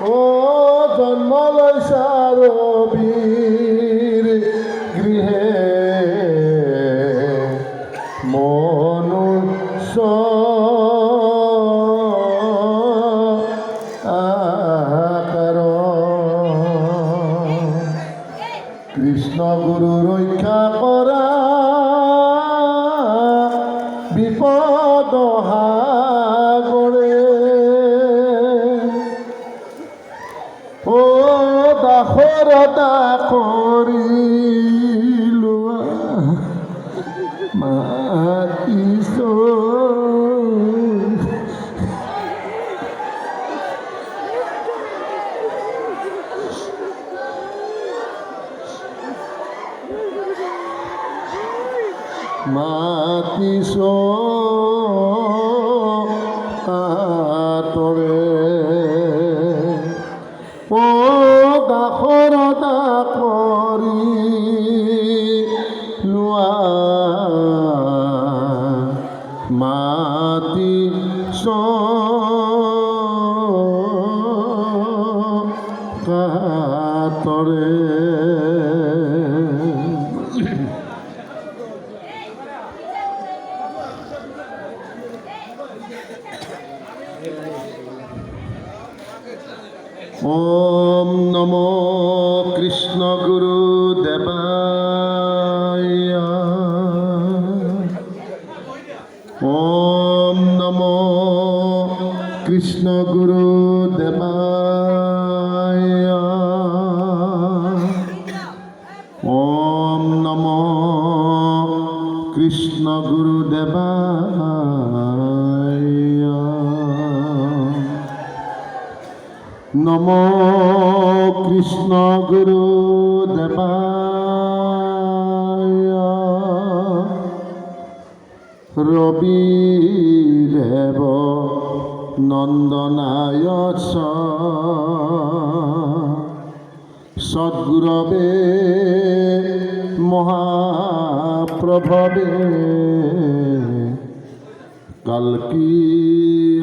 ও জন্মলয় সাৰবীৰ গৃহে মনুষ্য আকাৰ কৃষ্ণ গুৰু ৰক্ষা কৰা বিপদ হাগৰে ও দাসৰতা কৰিলো মাতিছ মাতিছ আতৰে ও দাসৰতা কৰি লোৱা মাতিছ কাতৰে ওম নমো কৃষ্ণ গুরুদেবায় ওম নমো কৃষ্ণ গুরুদেবায় ওম নমো কৃষ্ণ গুরুদেবায় নমো কৃষ্ণ গুরুদেবায় রবিদেব নন্দনায় সদ্গুরবে মহাপ্রভবে কল্কি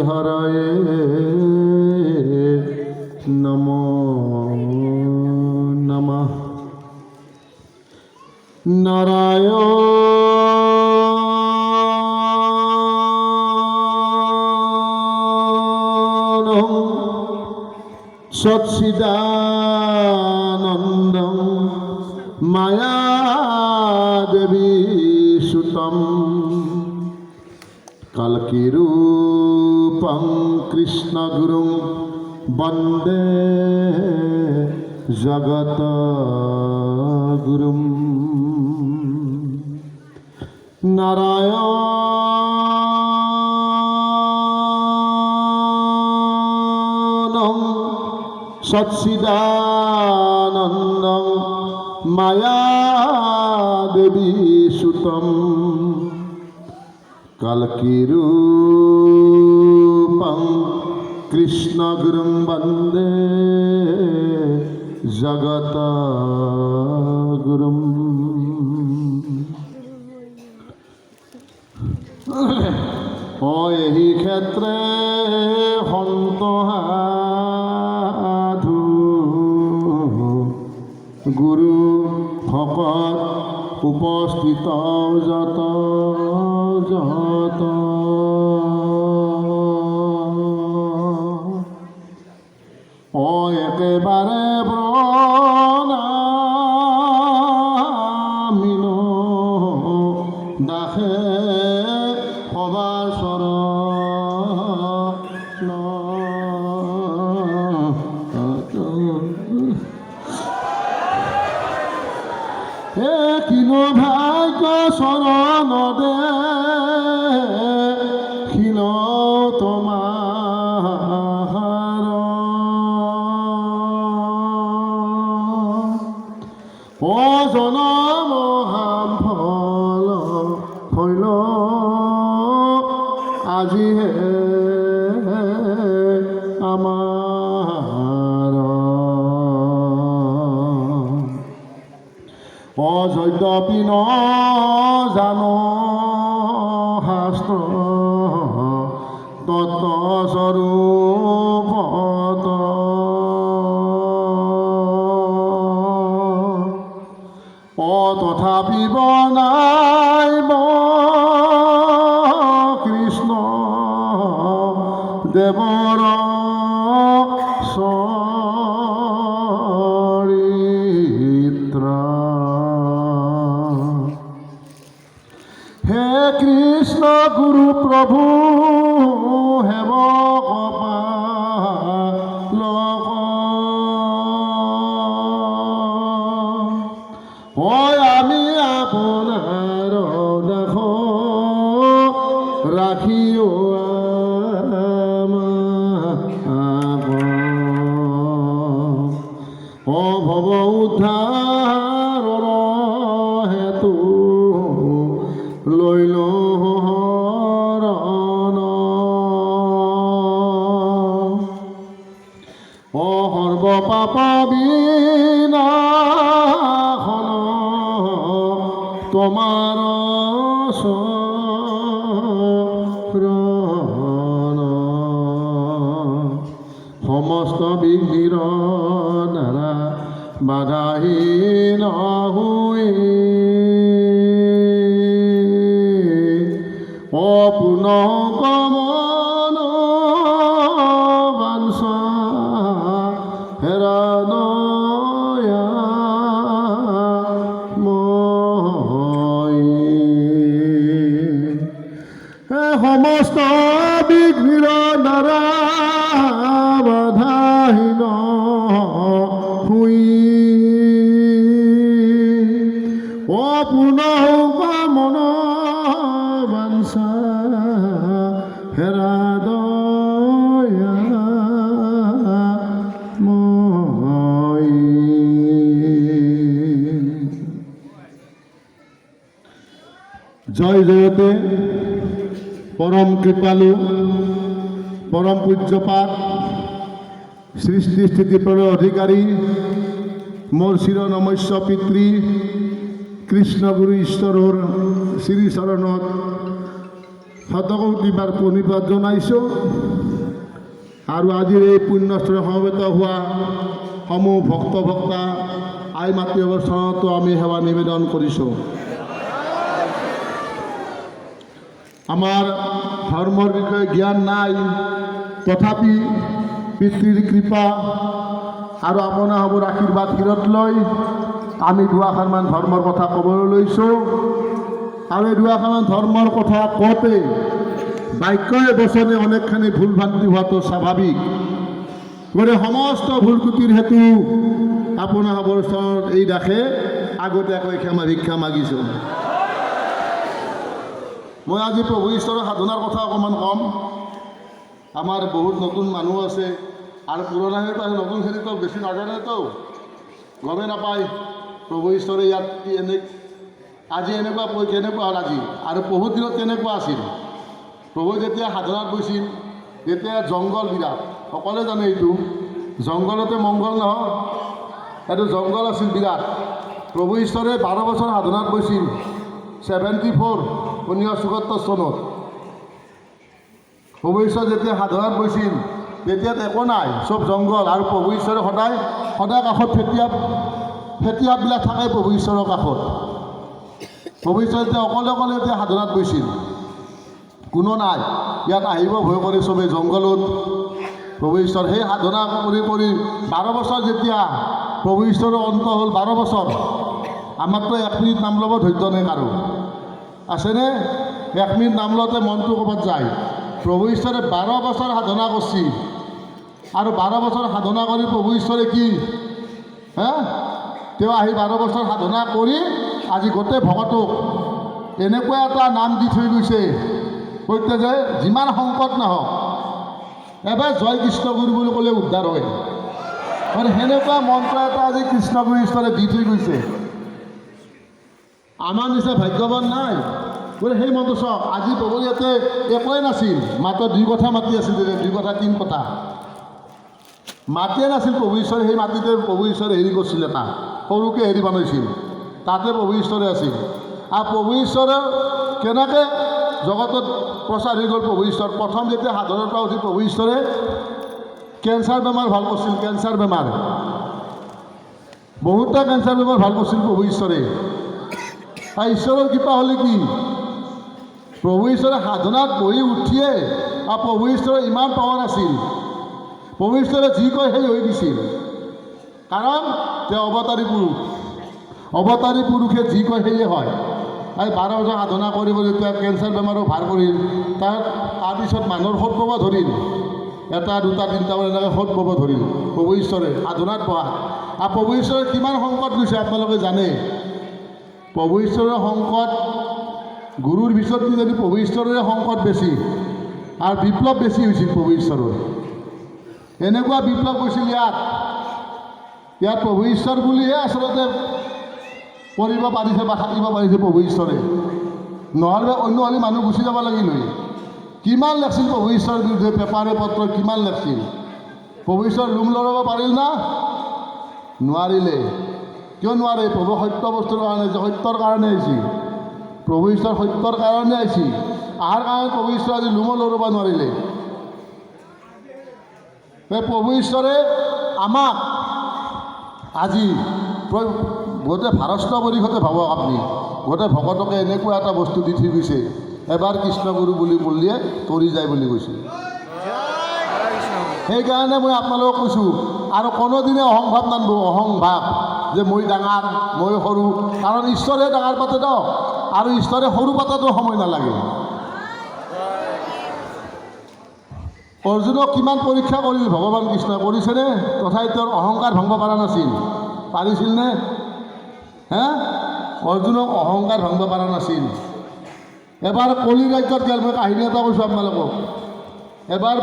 হরয়ে নমো নমঃ নারায়ণ সচ্চিদানন্দং মায়াদেবী সুতম কল্কিরূপং কৃষ্ণগুরুং বন্দে জগদ্গুরুম নারায়ণং সচ্চিদানন্দং মায়াদেবী সুতম কল্কিরূপং কৃষ্ণগুরুং বন্দে জগদ্গুরুম ও এই ক্ষেত্রে হন্ত সাধু গুরু ভকত উপস্থিত যত যত ও একেবারে প্ৰণামিল দাসে সবার শরণ এ কিনো ভাগ্য শরণ দে খিল তোমার ও জনম হাম ফল হইল আজিহে আমার অযদ্যপি ন জানো শাস্ত্র তত্ত্বস্বরূপত দেৱৰ চৰিত্ৰ হে কৃষ্ণ গুৰু প্ৰভু সেৱক পালক হয় আমি আপোনাৰ দাস ৰাখিও ভৱ উদ্ধাৰৰ হেতু লৈ লৰণ সৰ্ব পাপ বিনাশন তোমাৰ শৰণ সমস্ত বিঘ্নিৰ দ্বাৰা বাধাহীন হৈ অপূৰ্ণ কামন বাঞ্ছা হেৰানয়া মই সমস্ত বিঘ্নিৰ দ্বাৰা বাধাহীন হুই অপূৰ্ণ কামন বাঞ্ছা হেৰা দয়া মই জয় জয়তে পৰম কৃপালু পৰম পূজ্যপাত সৃষ্টি স্থিতি প্ৰলয় অধিকাৰী মোৰ চিৰ নমস্য পিতৃ কৃষ্ণগুৰু ঈশ্বৰৰ শ্ৰীচৰণত শতকোটিবাৰ প্ৰণিপাত জনাইছোঁ আৰু আজিৰ এই পুণ্যস্থলী সমবেত হোৱা সমূহ ভক্তা আই মাতৃ অৱস্থানতো আমি সেৱা নিবেদন কৰিছোঁ। আমাৰ ধৰ্মৰ বিষয়ে জ্ঞান নাই, তথাপি পিতৃৰ কৃপা আৰু আপোনাসৱৰ আশীৰ্বাদ শিৰত লৈ আমি দুআষাৰমান ধৰ্মৰ কথা ক'বলৈ লৈছোঁ। আৰু এই দুআষাৰমান ধৰ্মৰ কথা কওঁতে বাক্যই বচনে অনেকখানি ভুল ভ্ৰান্তি হোৱাটো স্বাভাৱিক। গতিকে সমস্ত ভুল ক্ৰুটিৰ হেতু আপোনাসৱৰ ওচৰত এই দাসে আগতীয়াকৈ ক্ষমা ভিক্ষা মাগিছোঁ। মই আজি প্ৰভু ঈশ্বৰৰ সাধনাৰ কথা অকণমান ক'ম। আমাৰ বহুত নতুন মানুহ আছে আৰু পুৰণাখিনিতো আছে, নতুনখিনিতো বেছি নাজানেতো, গমেই নাপায় প্ৰভু ঈশ্বৰে ইয়াত কি আজি এনেকুৱা কেনেকুৱা হ'ল আজি, আৰু বহুত দিনত কেনেকুৱা আছিল। প্ৰভু যেতিয়া সাধনাত গৈছিল তেতিয়া জংঘল বিৰাট, সকলোৱে জানে এইটো, জংঘলতে মংগল নহয়, এইটো জংঘল আছিল বিৰাট। প্ৰভু ঈশ্বৰে 12 বছৰ সাধনাত গৈছিল, 74 1974 চনত। প্ৰভু ঈশ্বৰ যেতিয়া সাধনাত গৈছিল তেতিয়াত একো নাই, চব জংঘল, আৰু প্ৰভু ঈশ্বৰে সদায় কাষত ফেটিয়াবিলাক থাকে প্ৰভু ঈশ্বৰৰ কাষত। প্ৰভু ঈশ্বৰ যেতিয়া অকলে এতিয়া সাধনাত গৈছিল, কোনো নাই, ইয়াত আহিব ভয় কৰি চবেই জংঘলত। প্ৰভু ঈশ্বৰ সেই সাধনা কৰি 12 বছৰ যেতিয়া প্ৰভু ঈশ্বৰৰ অন্ত হ'ল, 12 বছৰ, আমাৰতো 1 মিনিট নাম ল'ব ধৈৰ্য নাই কাৰো, আছেনে? 1 মিনিট নাম লওঁতে মনটো ক'ৰবাত যায়। প্ৰভু ঈশ্বৰে 12 বছৰ সাধনা কৰিছিল, আৰু 12 বছৰ সাধনা কৰি প্ৰভু ঈশ্বৰে কি তেওঁ আহি 12 বছৰ সাধনা কৰি আজি গোটেই ভকতক এনেকুৱা এটা নাম দি থৈ গৈছে, কৈছে যে যিমান সংকট নহওক এবাৰ জয় কৃষ্ণগুৰু বুলি ক'লে উদ্ধাৰ হয়। মানে সেনেকুৱা মন্ত্ৰ এটা আজি কৃষ্ণগুৰু ঈশ্বৰে দি থৈ গৈছে। আমাৰ নিচিনা ভাগ্যৱান নাই। বোলে সেই মন্ত্ৰ চাওক, আজি প্ৰভু ইয়াতে একোৱেই নাছিল, মাত্ৰ 2 কথা মাতি আছিল, 2 কথা 3 কথা মাতিয়ে নাছিল প্ৰভু ঈশ্বৰে। সেই মাটিতে প্ৰভু ঈশ্বৰে হেৰি কৰিছিল, এটা সৰুকৈ হেৰি বনাইছিল, তাতে প্ৰভু ঈশ্বৰে আছিল। আৰু প্ৰভু ঈশ্বৰে কেনেকৈ জগতত প্ৰচাৰ হৈ গ'ল প্ৰভু ঈশ্বৰ। প্ৰথম যেতিয়া সাধনাৰ পৰা উঠি প্ৰভু ঈশ্বৰে কেঞ্চাৰ বেমাৰ ভাল কৰিছিল, কেঞ্চাৰ বেমাৰ, বহুতটা কেঞ্চাৰ বেমাৰ ভাল কৰিছিল প্ৰভু ঈশ্বৰে। ঈশ্বৰৰ কৃপা হ'লে কি, প্ৰভু ঈশ্বৰে সাধনাত বহি উঠিয়ে আৰু প্ৰভু ঈশ্বৰৰ ইমান পাৱাৰ আছিল, প্ৰভু ঈশ্বৰে যি কয় সেই হৈ গৈছিল, কাৰণ তেওঁ অৱতাৰী পুৰুষ, অৱতাৰী পুৰুষে যি কয় সেয়ে হয়। আৰু 12 বছৰ সাধনা কৰিব যেতিয়া কেঞ্চাৰ বেমাৰো ভাল কৰিল, তাৰপিছত মানুহৰ সোধ পাব ধৰিল, 1, 2, 3 এনেকৈ সোধ পাব ধৰিল প্ৰভু ঈশ্বৰে সাধনাত বহা। আৰু প্ৰভু ঈশ্বৰে কিমান সংকট গৈছে আপোনালোকে জানে। প্ৰভু ঈশ্বৰৰ সংকট, গুৰুৰ পিছত কিজানি প্ৰভু ঈশ্বৰৰে সংকট বেছি আৰু বিপ্লৱ বেছি হৈছিল প্ৰভু ঈশ্বৰৰ। এনেকুৱা বিপ্লৱ হৈছিল ইয়াত প্ৰভু ঈশ্বৰ বুলিহে আচলতে কৰিব পাৰিছে বা থাকিব পাৰিছে প্ৰভু ঈশ্বৰে, নহ'লে অন্য হ'লে মানুহ গুচি যাব লাগিল হয়। কিমান লেখছিল প্ৰভু ঈশ্বৰৰ বিৰুদ্ধে, পেপাৰে পত্ৰ কিমান লেখছিল। প্ৰভু ঈশ্বৰ ৰুম লৰাব পাৰিল না? নোৱাৰিলে। কিয় নোৱাৰে? প্ৰভু সত্য বস্তুৰ কাৰণে আহিছে, সত্যৰ কাৰণে আহিছে। প্ৰভু ঈশ্বৰ সত্যৰ কাৰণে আহিছে, আহাৰ কাৰণে প্ৰভু ঈশ্বৰ আজি ৰুমো লৰাব নোৱাৰিলে। প্ৰভু ঈশ্বৰে আমাক আজি গোটেই ভাৰতবৰ্ষতে ভাবক আপুনি, গোটেই ভকতকে এনেকুৱা এটা বস্তু দি থৈ গৈছে, এবাৰ কৃষ্ণগুৰু বুলি ক'লিয়ে তৰি যায় বুলি কৈছে। সেইকাৰণে মই আপোনালোকক কৈছোঁ, আৰু কোনোদিনে অহংভাৱ নানব, অহংভাৱ যে মই ডাঙৰ মই সৰু, কাৰণ ঈশ্বৰে ডাঙৰ পাতে ন, আৰু ঈশ্বৰে সৰু পাতাতো সময় নালাগে। অৰ্জুনক কিমান পৰীক্ষা কৰিল ভগৱান কৃষ্ণই, কৰিছেনে? তথাপি তেওঁৰ অহংকাৰ ভাঙব পৰা নাছিল, পাৰিছিল নে? অৰ্জুনক অহংকাৰ ভাঙব পৰা নাছিল। এবাৰ কলি ৰাজ্যত গেল, মই কাহিনী এটা কৈছোঁ আপোনালোকক। এবাৰ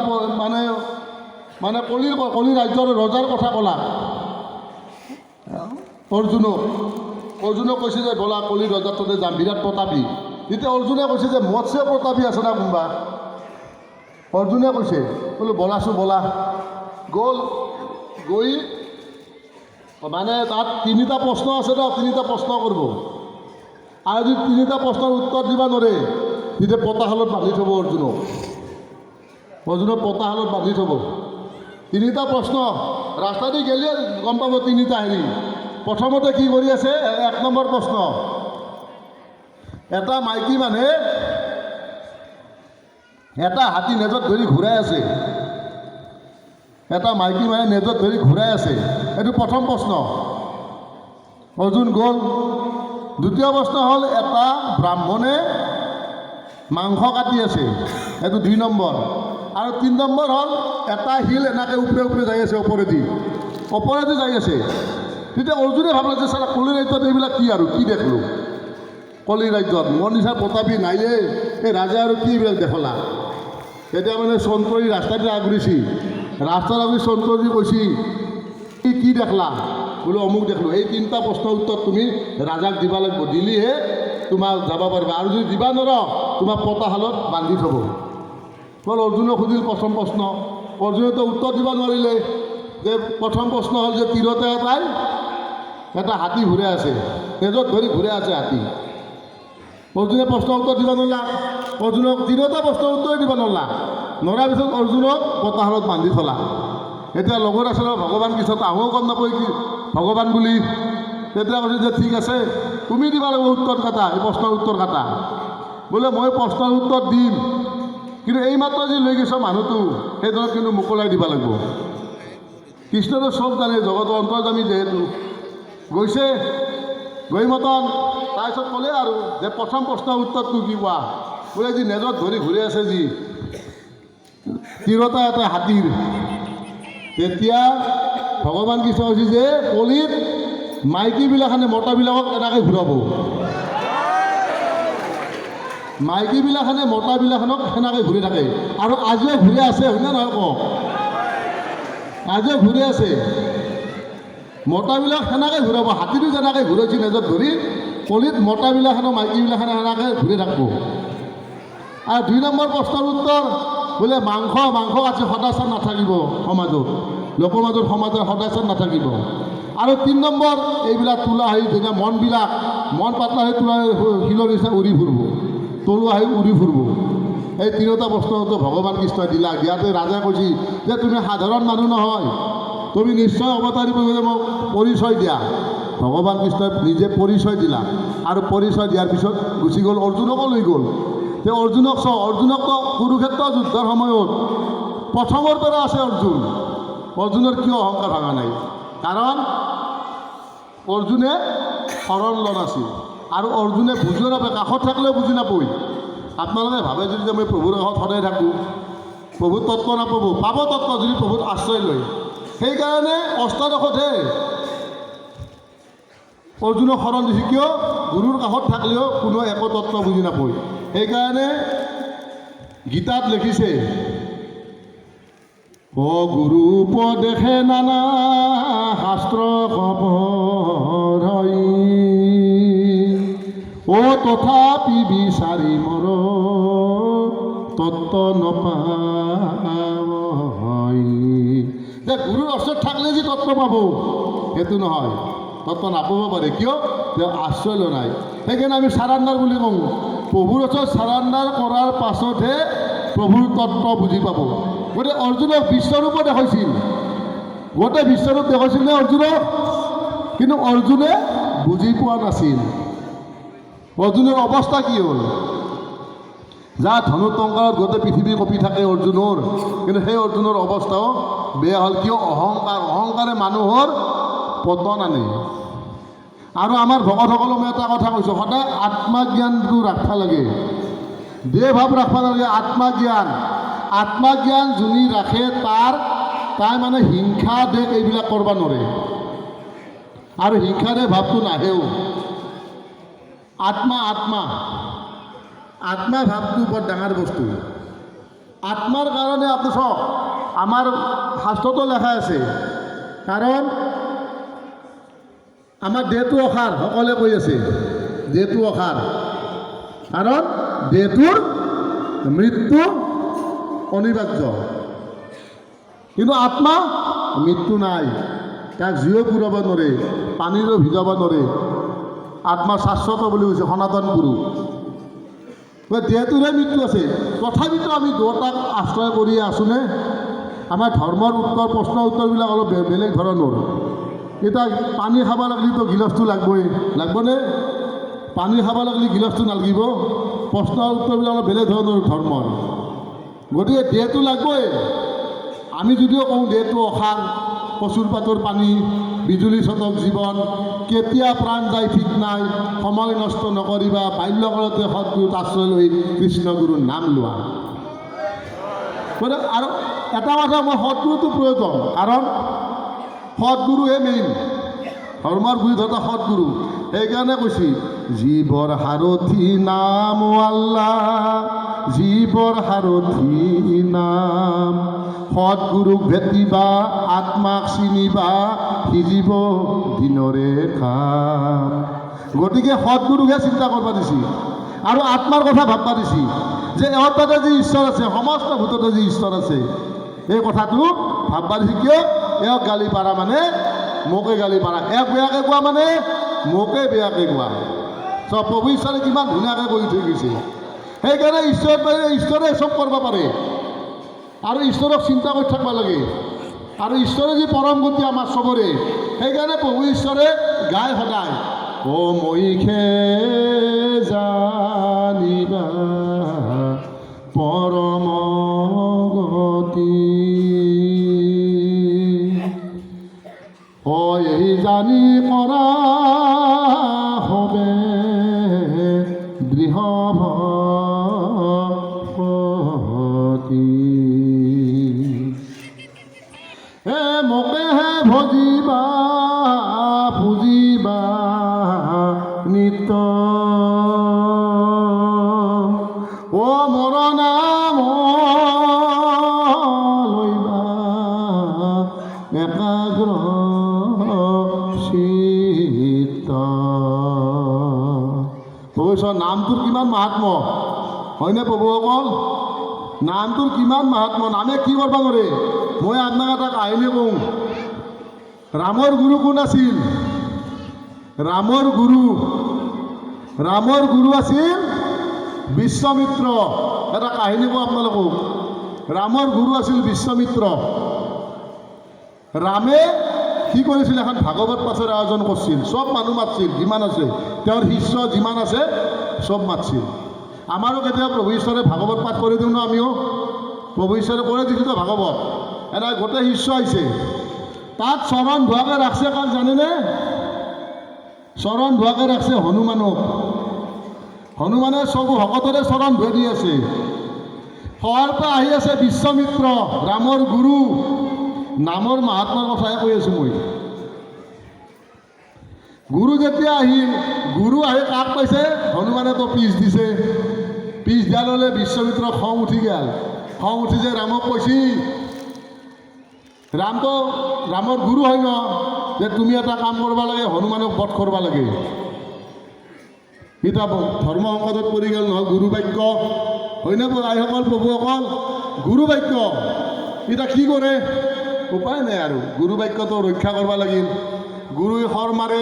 মানে কলি ৰাজ্যৰ ৰজাৰ কথা ক'লা অৰ্জুনক কৈছে যে ব'লা কলি ৰজাৰ তাতে যাম, বিৰাট প্ৰতাপী। তেতিয়া অৰ্জুনে কৈছে যে মৎস্য প্ৰতাপী আছে না কোনোবা? অৰ্জুনে কৈছে, বোলো বলাছোঁ বলা। গৈ মানে তাত 3টা প্ৰশ্ন আছে ন, 3টা প্ৰশ্ন কৰিব, আৰু যদি 3টা প্ৰশ্নৰ উত্তৰ দিব নোৱাৰে তেতিয়া পতাশালত বান্ধি থ'ব অৰ্জুনক পতাশালত বান্ধি থ'ব। 3টা প্ৰশ্ন ৰাস্তা দি গেলিয়ে গম পাব 3টা হেৰি। প্ৰথমতে কি কৰি আছে? 1 নম্বৰ প্ৰশ্ন, এটা মাইকী মানুহে এটা হাতী নেজত ধৰি ঘূৰাই আছে, এটা মাইকী মানুহে নেজত ধৰি ঘূৰাই আছে, এইটো প্ৰথম প্ৰশ্ন। অৰ্জুন গ'ল। দ্বিতীয় প্ৰশ্ন হ'ল, এটা ব্ৰাহ্মণে মাংস কাটি আছে, এইটো 2 নম্বৰ। আৰু 3 নম্বৰ হ'ল, এটা শিল এনেকৈ ওপৰে যাই আছে, ওপৰেদি যাই আছে। তেতিয়া অৰ্জুনে ভাবিলে যে চালা কলি ৰাজ্যত এইবিলাক কি আৰু কি দেখলোঁ, কলি ৰাজ্যত মোৰ নিচিনা প্ৰতাপী নাইয়ে, এই ৰাজা আৰু কি এইবিলাক দেখলা। তেতিয়া মানে চন্দ্ৰই ৰাস্তাতে আগৰিছি, ৰাস্তাত আগৰি চন্দ্ৰজি কৈছি কি দেখলা? বোলো অমুক দেখলোঁ। এই 3টা প্ৰশ্নৰ উত্তৰ তুমি ৰাজাক দিব লাগিব, দিলেহে তোমাক যাব পাৰিবা, আৰু যদি দিবা নোৱাৰা তোমাক পতাশালত বান্ধি থ'ব। বোলো অৰ্জুনক সুধিল প্ৰথম প্ৰশ্ন, অৰ্জুনেতো উত্তৰ দিব নোৱাৰিলে। যে প্ৰথম প্ৰশ্ন হ'ল যে তীৰতে এটা হাতী ঘূৰাই আছে, তেজত ধৰি ঘূৰাই আছে হাতী। অৰ্জুনে প্ৰশ্নৰ উত্তৰ দিব নোৱাৰিলা, অৰ্জুনক 3টা প্ৰশ্নৰ উত্তৰে দিব নৰাৰ পিছত অৰ্জুনক পতাশালত বান্ধি থলা। এতিয়া লগত আছিলে ভগৱান কৃষ্ণ, আহোঁ গম নাপায় কি ভগৱান বুলি। তেতিয়া কৈছে যে ঠিক আছে, তুমি দিবা লাগিব উত্তৰ কাটা, এই প্ৰশ্নৰ উত্তৰ কাটা। বোলে মই প্ৰশ্নৰ উত্তৰ দিম, কিন্তু এইমাত্ৰ যি লৈ গৈছ মানুহটো, সেইজনক কিন্তু মোকলাই দিব লাগিব। কৃষ্ণটো চব জানে, জগতৰ অন্তৰ্যামী যিহেতু। গৈছে, গৈ মতন তাৰপিছত ক'লে আৰু যে প্ৰথম প্ৰশ্নৰ উত্তৰটো কি কোৱা? বোলে যি নেজত ধৰি ঘূৰি আছে যি তীৰতা এটা হাতীৰ। তেতিয়া ভগৱান কৃষ্ণ কৈছে যে কলিত মাইকীবিলাখানে মতাবিলাকক এনেকৈ ঘূৰাব, মাইকীবিলাখানে মতাবিলাখানক সেনেকৈ ঘূৰি থাকে। আৰু আজিও ঘূৰি আছে, হয়নে নহয় কওক? আজিও ঘূৰি আছে। মতাবিলাক সেনেকৈ ঘূৰাব, হাতীটো যেনেকৈ ঘূৰাইছে নেজত ধৰি, কলিত মতাবিলাখানো মাইকীবিলাখানে সেনেকৈ ঘূৰি থাকিব। আৰু 2 নম্বৰ প্ৰশ্নৰ উত্তৰ, বোলে মাংস আছে সদাচাৰ নাথাকিব সমাজত, লোকমাজত সমাজৰ সদাচাৰ নাথাকিব। আৰু 3 নম্বৰ, এইবিলাক তোলা হৈ যেনে মন পাতলা হৈ তোলা শিলৰ নিচিনা উৰি ফুৰিব, তলুৱা হৈ উৰি ফুৰিব। এই 3টা প্ৰশ্নটো ভগৱান কৃষ্ণই দিলা। দিয়াতে ৰাজাই কৈছে যে তুমি সাধাৰণ মানুহ নহয়, তুমি নিশ্চয় অৱতাৰী বুলি মোক পৰিচয় দিয়া। ভগৱান কৃষ্ণই নিজে পৰিচয় দিলা, আৰু পৰিচয় দিয়াৰ পিছত গুচি গ'ল, অৰ্জুনকো লৈ গ'ল। তে অৰ্জুনক চাওঁ, অৰ্জুনকতো কুৰুক্ষেত্ৰ যুদ্ধৰ সময়ত প্ৰথমৰ পৰা আছে অৰ্জুন। অৰ্জুনৰ কিয় অহংকাৰ ভাঙা নাই? কাৰণ অৰ্জুনে শৰণ লোৱা নাছিল আৰু অৰ্জুনে বুজিও নাপায়, কাষত থাকিলেও বুজি নাপায়। আপোনালোকে ভাবে যদি যে মই প্ৰভুৰ কাষত সদায় থাকোঁ, প্ৰভুৰ তত্ত্ব নাপাব, পাব তত্ত্ব যদি প্ৰভুত আশ্ৰয় লয়। সেইকাৰণে অষ্টাদশতহে অৰ্জুনক শৰণ দিছে। কিয়? গুৰুৰ কাষত থাকিলেও কোনো একো তত্ত্ব বুজি নাপায়। সেইকাৰণে গীতাত লিখিছে, অ গুৰু উপদেশে নানা শাস্ত্ৰ খবৰ, অ তথাপি বিচাৰি মৰ তত্ত্ব নপায়। যে গুৰুৰ ওচৰত থাকিলে যে তত্ত্ব পাব সেইটো নহয়, তত্ত্ব নাপাব পাৰে। কিয়? তেওঁ আশ্ৰয় লোৱা নাই। সেইকাৰণে আমি চাৰাণ্ডাৰ বুলি কওঁ। প্ৰভুৰ ওচৰত চাৰাণ্ডাৰ কৰাৰ পাছতহে প্ৰভুৰ তত্ত্ব বুজি পাব। গতিকে অৰ্জুনক বিশ্বৰূপ দেখাইছিল, গোটেই বিশ্বৰূপ দেখাইছিল নে অৰ্জুনক? কিন্তু অৰ্জুনে বুজি পোৱা নাছিল। অৰ্জুনৰ অৱস্থা কি হ'ল? যা ধনু টংকাৰত গোটেই পৃথিৱী কঁপি থাকে অৰ্জুনৰ, কিন্তু সেই অৰ্জুনৰ অৱস্থাও বেয়া হ'ল। কিয়? অহংকাৰে মানুহৰ পতন আনে। আৰু আমাৰ ভকতসকলক মই এটা কথা কৈছোঁ, সদায় আত্মজ্ঞানটো ৰাখিব লাগে, দেহ ভাৱ ৰাখিব নালাগে। আত্মজ্ঞান যোনে ৰাখে তাই মানে হিংসা দেশ এইবিলাক কৰিব নোৱাৰে, আৰু হিংসাৰে ভাৱটো নাহেও। আত্মা ভাৱটো বৰ ডাঙৰ বস্তু। আত্মাৰ কাৰণে আপুনি চাওক, আমাৰ শাস্ত্ৰতো লেখা আছে, কাৰণ আমাৰ দেহটো অসাৰ, সকলোৱে কৈ আছে দেহটো অসাৰ, কাৰণ দেহটোৰ মৃত্যু অনিবাৰ্য। কিন্তু আত্মা মৃত্যু নাই, তাক জুইও পুৰাব নোৱাৰে, পানীৰো ভিজাব নোৱাৰে। আত্মা শাশ্বত বুলি কৈছে সনাতন গুৰু। দেহটোৰে মৃত্যু আছে, তথাপিতো আমি দুয়োটাক আশ্ৰয় কৰি আছোঁনে? আমাৰ ধৰ্মৰ প্ৰশ্ন উত্তৰবিলাক অলপ বেলেগ ধৰণৰ। এতিয়া পানী খাব লাগিলেতো গিলাচটো লাগবনে? পানী খাব লাগিলে গিলাচটো নালাগিব? প্ৰশ্ন উত্তৰবিলাক অলপ বেলেগ ধৰণৰ ধৰ্মৰ। গতিকে দেহটো লাগবই। আমি যদিও কওঁ দেহটো অসাৰ, কচুৰ পাতৰ পানী, বিজুলী চটক জীৱন, কেতিয়া প্ৰাণ যায় ঠিক নাই, সময় নষ্ট নকৰিবা, বাল্যকালতে সৎগুৰুত আশ্ৰয় লৈ কৃষ্ণগুৰুৰ নাম লোৱা। গতিকে আৰু এটা কথা, মই সৎগুৰুটো প্ৰয়োজন, কাৰণ সৎগুৰুহে মেইন, ধৰ্মৰ গুৰি ধৰা সৎগুৰু। সেইকাৰণে কৈছে, জীৱৰ সাৰথি নাম আল্লাহ, জীৱৰ সাৰথি নাম, সৎগুৰুক ভেটিবা, আত্মাক চিনিবা, সিজিব দিনৰে কাম। গতিকে সৎগুৰুকহে চিন্তা কৰিব দিছে আৰু আত্মাৰ কথা ভাববা দিছে, যে এওঁৰ তাতে যি ঈশ্বৰ আছে, সমস্ত ভূততে যি ঈশ্বৰ আছে, এই কথাটো ভাববা দিছে। কিয়? এওঁক গালি পাৰা মানে মোকে গালি পাৰা, এওঁক বেয়াকৈ কোৱা মানে মোকে বেয়াকৈ কোৱা। চব প্ৰভু ঈশ্বৰে কিমান ধুনীয়াকৈ কৈ থৈ গৈছে। সেইকাৰণে ঈশ্বৰে চব কৰিব পাৰে, আৰু ঈশ্বৰক চিন্তা কৰি থাকিব লাগে। আৰু ঈশ্বৰে যি পৰম গতি আমাৰ চবৰে, সেইকাৰণে প্ৰভু ঈশ্বৰে গায় সদায়, অ মইখে জানিবা পৰম গতি, এই জানি কৰা হবে দৃঢ় ভক্তি, মোকেহে ভজিবা পুজিবা নিত্য, অ মোৰ নাম লইবা একাগ্ৰ চিত্ত। প্ৰভু নামটোৰ কিমান মাহাত্ম হয়নে প্ৰভুসকল? নামটোৰ কিমান মাহাত্ম, নামে কি কৰিব নোৱাৰে। মই আপোনাক এটা কাহিনী কওঁ। ৰামৰ গুৰু কোন আছিল? ৰামৰ গুৰু আছিল বিশ্বমিত্ৰ। এটা কাহিনী কওঁ আপোনালোকক। ৰামৰ গুৰু আছিল বিশ্বমিত্ৰ। ৰামে কি কৰিছিল? এখন ভাগৱত পাঠৰ আয়োজন কৰিছিল, চব মানুহ মাতিছিল যিমান আছে, তেওঁৰ শিষ্য যিমান আছে চব মাতিছিল। আমাৰো কেতিয়াবা প্ৰভু ঈশ্বৰে ভাগৱত পাঠ কৰি দিওঁ ন আমিও প্ৰভু ঈশ্বৰে কৰি দিছোঁ তো ভাগৱত এনে গোটেই শিষ্য আহিছে তাত চৰণ ধোৱাকৈ ৰাখছে কাক জানেনে চৰণ ধোৱাকৈ ৰাখছে হনুমানক হনুমানে চব ভকতৰে চৰণ ধুই দি আছে সহাৰ পৰা আহি আছে বিশ্বমিত্ৰ ৰামৰ গুৰু নামৰ মাহাত্মাৰ কথাই কৈ আছোঁ মই গুৰু যেতিয়া আহিল গুৰু আহি কাক পাইছে হনুমানেতো পিছ দিছে পিছ দিয়া ল'লে বিশ্বমিত্ৰ খং উঠি গ'ল খং উঠি যে ৰামক কৈছি ৰামটো ৰামৰ গুৰু হয় ন যে তুমি এটা কাম কৰিব লাগে হনুমানক বধ কৰিব লাগে এতিয়া ধৰ্ম সংকটত পৰি গ'ল নহয় গুৰু বাক্য হয়নে আইসকল প্ৰভুসকল গুৰু বাক্য এতিয়া কি কৰে উপায় নাই আৰু গুৰু বাক্যটো ৰক্ষা কৰিব লাগিল গুৰুই শৰ মাৰে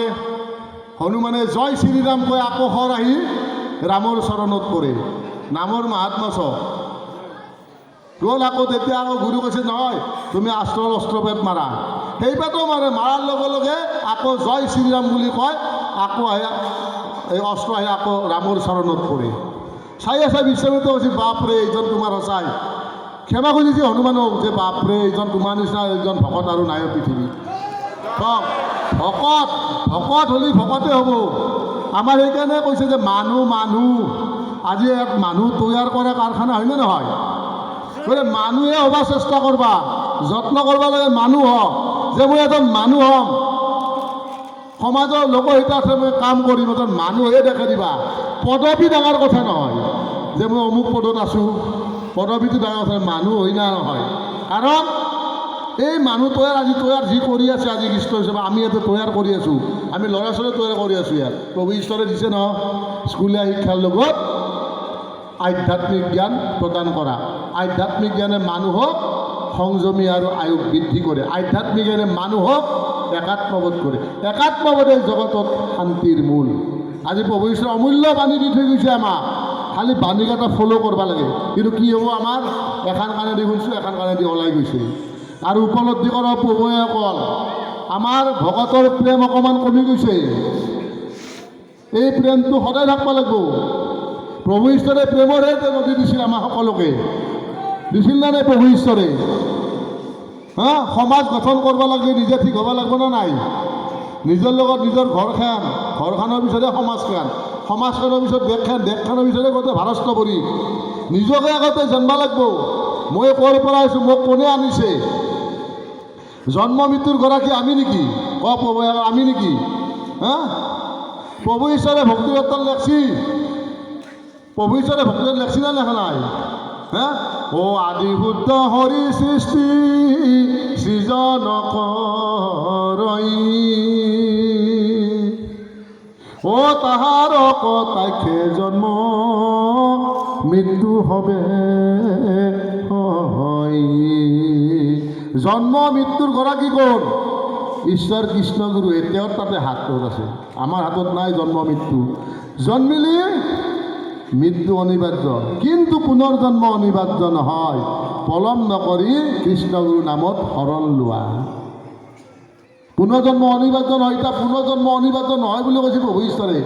হনুমানে জয় শ্ৰীৰাম কৈ আকৌ শৰ আহি ৰামৰ চৰণত পৰে নামৰ মাহাত্মা চ গ'ল আকৌ তেতিয়া আকৌ গুৰু কৈছে নহয় তুমি অস্ত্ৰপেট মাৰা সেই পেটো মাৰে মাৰাৰ লগে লগে আকৌ জয় শ্ৰীৰাম বুলি কয় আকৌ আহি এই অস্ত্ৰ আহি আকৌ ৰামৰ চৰণত পৰে চাই আছে বিশ্বমিত্ৰ কৈছে বাপৰে এইজন তোমাৰ সঁচাই ক্ষমা খুজিছে হনুমানক যে বাপৰে এইজন তোমাৰ নিচিনা এইজন ভকত আৰু নাই পৃথিৱীত ভকত ভকত হ'লে ভকতে হ'ব আমাৰ সেইকাৰণে কৈছে যে মানুহ আজি এক মানুহ তৈয়াৰ কৰা কাৰখানা হয়নে নহয় বোলে মানুহে হ'ব চেষ্টা কৰবা যত্ন কৰিব লাগে মানুহ হওক যে মই এজন মানুহ হ'ম সমাজৰ লোকহিতাৰ্থে মই কাম কৰিম এজন মানুহে দেখাই দিবা পদবী ডাঙৰ কথা নহয় যে মই অমুক পদত আছোঁ পদবীটো ডাঙৰ কথা মানুহ হৈ না নহয় কাৰণ এই মানুহ তৈয়াৰ যি কৰি আছে আজি কৃষ্ণ হিচাপে আমি ইয়াতে তৈয়াৰ কৰি আছোঁ আমি ল'ৰা ছোৱালী তৈয়াৰ কৰি আছোঁ ইয়াত প্ৰভু ঈশ্বৰে দিছে ন স্কুলীয়া শিক্ষাৰ লগত আধ্যাত্মিক জ্ঞান প্ৰদান কৰা আধ্যাত্মিক জ্ঞানে মানুহক সংযমী আৰু আয়ুস বৃদ্ধি কৰে আধ্যাত্মিক জ্ঞানে মানুহক একাত্মবোধ কৰে একাত্মবোধে জগতত শান্তিৰ মূল আজি প্ৰভু ঈশ্বৰে অমূল্য বাণী দি থৈ গৈছে আমাক খালি বাণীকেইটা ফ'ল' কৰিব লাগে কিন্তু কি হ'ব আমাৰ এখন কাণেদি শুনিছোঁ এখন কাণেদি ওলাই গৈছে আৰু উপলব্ধি কৰা প্ৰভুৱে অকল আমাৰ ভকতৰ প্ৰেম অকণমান কমি গৈছে এই প্ৰেমটো সদায় থাকিব লাগিব প্ৰভু ঈশ্বৰে প্ৰেমৰহে নদী দিছিল আমাৰ সকলোকে দিছিল নে নাই প্ৰভু ঈশ্বৰে সমাজ গঠন কৰিব লাগিলে নিজে ঠিক হ'ব লাগিব নে নাই নিজৰ লগত নিজৰ ঘৰখনৰ পিছতে সমাজখনৰ পিছত দেশখনৰ পিছতে গোটেই ভাৰতবৰ্ষী নিজকে আগতে জানিব লাগিব মই ক'ৰ পৰা আহিছোঁ মোক কোনে আনিছে জন্ম মৃত্যুৰ গৰাকী আমি নেকি প্ৰভু আমি নেকি প্ৰভু ঈশ্বৰে ভক্তিগীতত লেখছি প্ৰভু ঈশ্বৰে ভক্তিগীত লেখছি না লেখা নাই ও আদি শুদ্ধ হৰি সৃষ্টি সৃজন কৰই ও তাহাৰ কথাকে জন্ম মৃত্যু হবে জন্ম মৃত্যুৰ গৰাকী কোন ঈশ্বৰ কৃষ্ণ গুৰু তেওঁৰ তাতে হাতত আছে আমাৰ হাতত নাই জন্ম মৃত্যু জন্মিলে মৃত্যু অনিবাৰ্য কিন্তু পুনৰ্জন্ম অনিবাৰ্য নহয় পলম নকৰি কৃষ্ণগুৰু নামত শৰণ লোৱা পুনৰ্জন্ম অনিবাৰ্য নহয় এতিয়া পুনৰ্জন্ম অনিবাৰ্য নহয় বুলি কৈছে প্ৰভু ঈশ্বৰে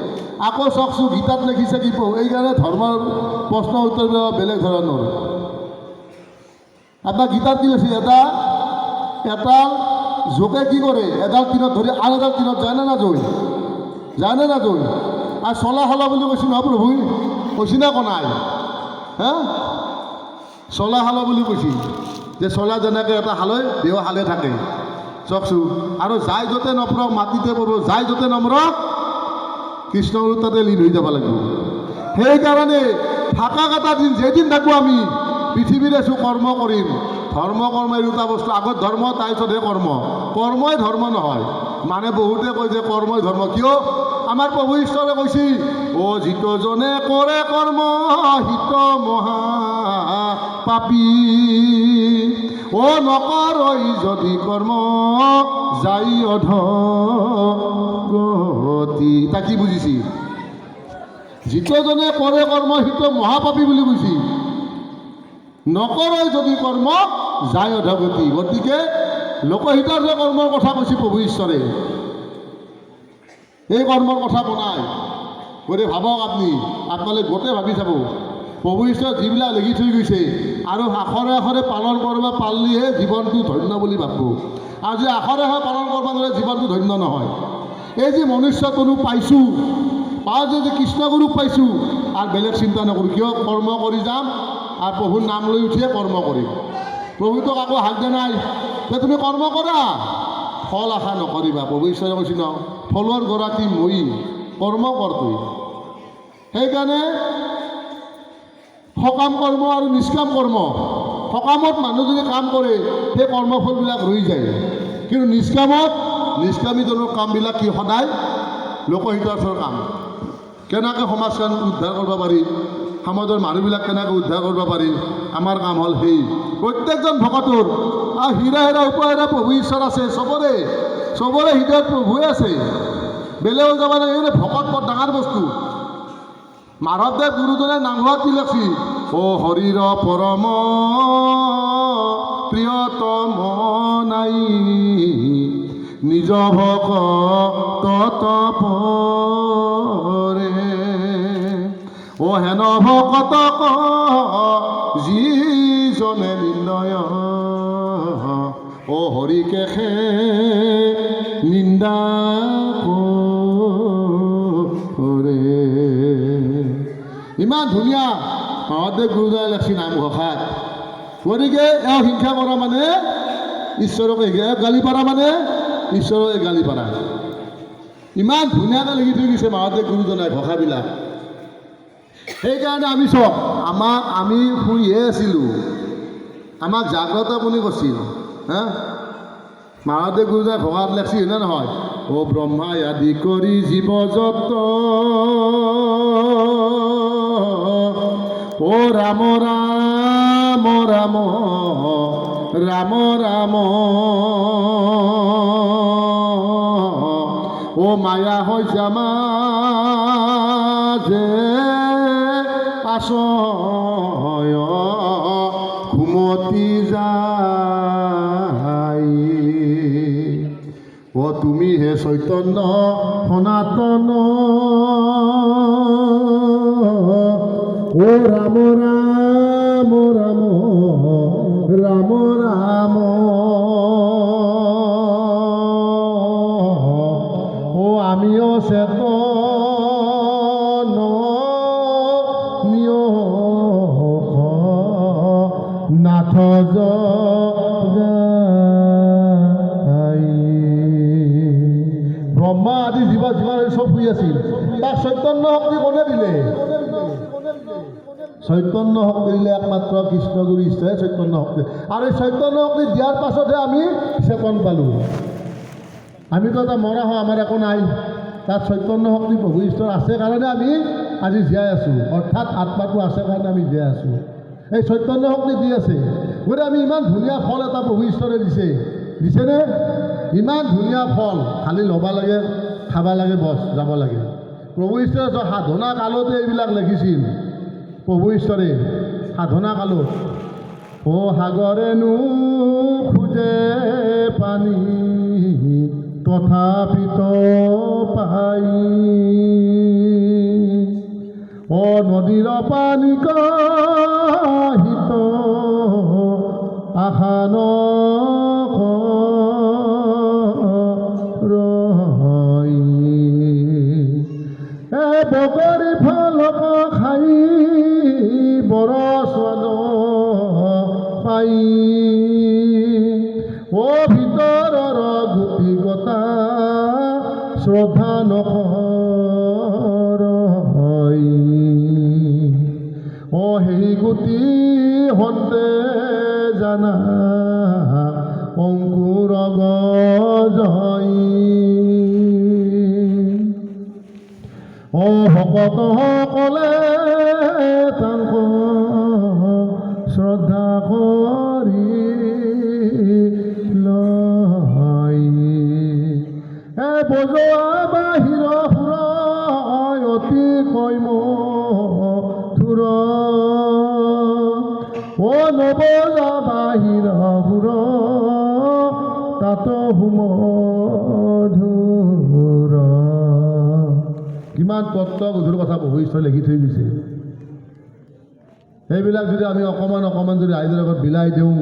আকৌ চাওকচোন গীতাত লিখিছে কি প্ৰভু এইকাৰণে ধৰ্মৰ প্ৰশ্ন উত্তৰবিলাক বেলেগ ধৰণৰ আপোনাৰ গীতাত কি লিখিছে এটা জোকে কি কৰে এডাল টিনত ধৰি আন এডাল টিনত যায় নে নাযায় আৰু চলা হলা বুলি কৈছে নহয় প্ৰভুই কৈছি না কনাই চলা হালা বুলি কৈছিল যে চলা যেনেকৈ এটা হালৈ দেও হালে থাকে চাওকচোন আৰু যাই য'তে নপৰক মাটিতে পৰব যাই য'তে নমৰক কৃষ্ণগুৰু তাতে লীন হৈ যাব লাগিব সেইকাৰণে থাকা এটা দিন যেদিন থাকোঁ আমি পৃথিৱীত আছোঁ কৰ্ম কৰিম ধৰ্ম কৰ্ম এই দুটা বস্তু আগত ধৰ্ম তাৰপিছতহে কৰ্মই ধৰ্ম নহয় মানে বহুতে কয় যে কৰ্মই ধৰ্ম কিয় আমাৰ প্ৰভু ঈশ্বৰে কৈছে যিজনে কৰে কৰ্ম হিত মহা পাপী নকৰই যদি কৰ্ম যাই অধগতি তা কি বুজিছি যিজনে কৰে কৰ্ম হিত মহাপাপী বুলি কৈছি নকৰই যদি কৰ্ম যায় অধগতি গতিকে লোকহিতাৰ্থে কৰ্মৰ কথা কৈছে প্ৰভু ঈশ্বৰে এই কৰ্মৰ কথা বনাই গতিকে ভাবক আপোনালোকে গোটেই ভাবি চাব প্ৰভু ঈশ্বৰে যিবিলাক লিখি থৈ গৈছে আৰু আখৰে আখৰে পালন কৰিব পাৰিলেহে জীৱনটো ধন্য বুলি ভাবোঁ। আৰু যে আখৰে আখৰে পালন কৰিব নোৱাৰে জীৱনটো ধন্য নহয়। এই যে মনুষ্যতনো পাইছোঁ, পাওঁ যে কৃষ্ণগুৰুক পাইছোঁ আৰু বেলেগ চিন্তা নকৰোঁ। কিয়? কৰ্ম কৰি যাম আৰু প্ৰভুৰ নাম লৈ উঠিয়ে কৰ্ম কৰিম। প্ৰভুটোক আকৌ হাক দিয়া নাই যে তুমি কৰ্ম কৰা, ফল আশা নকৰিবা। প্ৰভু ঈশ্বৰে কৈছে ন, ফলৰ গৰাকী মই, কৰ্ম কৰ তুই। সেইকাৰণে সকাম কৰ্ম আৰু নিষ্কাম কৰ্ম, সকামত মানুহ যদি কাম কৰে সেই কৰ্মফলবিলাক ৰৈ যায়, কিন্তু নিষ্কামীজনৰ কামবিলাক কি? সদায় লোকহিতাৰ্থৰ কাম। কেনেকৈ সমাজখন উদ্ধাৰ কৰিব পাৰি, সমাজৰ মানুহবিলাক কেনেকৈ উদ্ধাৰ কৰিব পাৰি, আমাৰ কাম হ'ল সেই। প্ৰত্যেকজন ভকতৰ আৰু হীৰা ওপৰেৰে প্ৰভু ঈশ্বৰ আছে, চবৰে হৃদয়ত প্ৰভুৱে আছে। বেলেগত যাব লাগে। ভকত বৰ ডাঙৰ বস্তু। মাধৱদেৱ গুৰুজনে নামঘৰত কি লিখছি? অ হৰিৰ পৰম প্ৰিয়তম নাই, নিজ ভকত পৰে। অ হেন ভকতক যিজনে নিন্দয়, অ হৰিকেশে নিন্দা কৰে। ইমান ধুনীয়া মাধৱদেৱ গুৰুজনাই লেখছি নামঘোষাত। গতিকে এওঁ হিংসা কৰা মানে ঈশ্বৰক গালি পাৰা মানে ঈশ্বৰক গালি পাৰা। ইমান ধুনীয়াকৈ লিখি থৈ গৈছে মাধৱদেৱ গুৰুজনাই ঘোষাবিলাক। সেইকাৰণে আমি চব আমি শুইহে আছিলোঁ, আমাক জাগ্ৰত কোনে কৰিছিল? হা, মাধৱদেৱ গুৰুজনাই ঘোষাত লেখছি, হয়নে নহয়? অ ব্ৰহ্মাই আদি কৰি জীৱ যত, অ ৰাম ৰাম ৰাম ৰাম ৰাম, অ মায়া হৈছে মাজে আশয় ঘুমতি যায়। অ তুমি হে চৈতন্য সনাতন, ও ৰাম ৰাম ৰাম ৰাম ৰাম, ও আমিও চেতন নিয় নাথ জগাই। ব্ৰহ্মা আদি জীৱ চব শুই আছিল, তাক চৈতন্য শক্তি কোনে দিলে? চৈতন্য শক্তি দিলে একমাত্ৰ কৃষ্ণগুৰু ঈশ্বৰে চৈতন্য শক্তি। আৰু এই চৈতন্য শক্তি দিয়াৰ পাছতহে আমি চেতন পালোঁ। আমিতো এটা মৰা হয়, আমাৰ একো নাই। তাত চৈতন্য শক্তি প্ৰভু ঈশ্বৰ আছে কাৰণে আমি আজি জীয়াই আছোঁ, অৰ্থাৎ আত্মাটো আছে কাৰণে আমি জীয়াই আছোঁ। এই চৈতন্য শক্তি দি আছে। গতিকে আমি ইমান ধুনীয়া ফল এটা প্ৰভু ঈশ্বৰে দিছেনে? ইমান ধুনীয়া ফল, খালি ল'ব লাগে, খাব লাগে, বছ যাব লাগে। প্ৰভু ঈশ্বৰে সাধনা কালতে এইবিলাক লিখিছিল। প্ৰভু ঈশ্বৰে সাধনা কালত, ও সাগৰেনো খোজে পানী তথাপিতো পাই, ও নদীৰ পানী কাহিত আশা নকৰই, এ বগৰী ফলক খাই বৰ স্বাদ পাই, ও ভিতৰৰ গুটি গতা শ্ৰদ্ধা নকৰই, ও সেই গুটি হন্তে জানা অংকুৰ গজই, ও ভকতসকলে তাংক শ্ৰদ্ধা কৰি লয়, এ বজোৱা বাহিৰ সুৰ অতি কইম থুৰ, ও নবজা বাহিৰ সুৰ তাত সুমধুৰ। কিমান তত্ত্ব গধুৰ কথা প্ৰভু ঈশ্বৰে লিখি থৈ গৈছে। সেইবিলাক যদি আমি অকণমান যদি ৰাইজৰ আগত বিলাই দিওঁ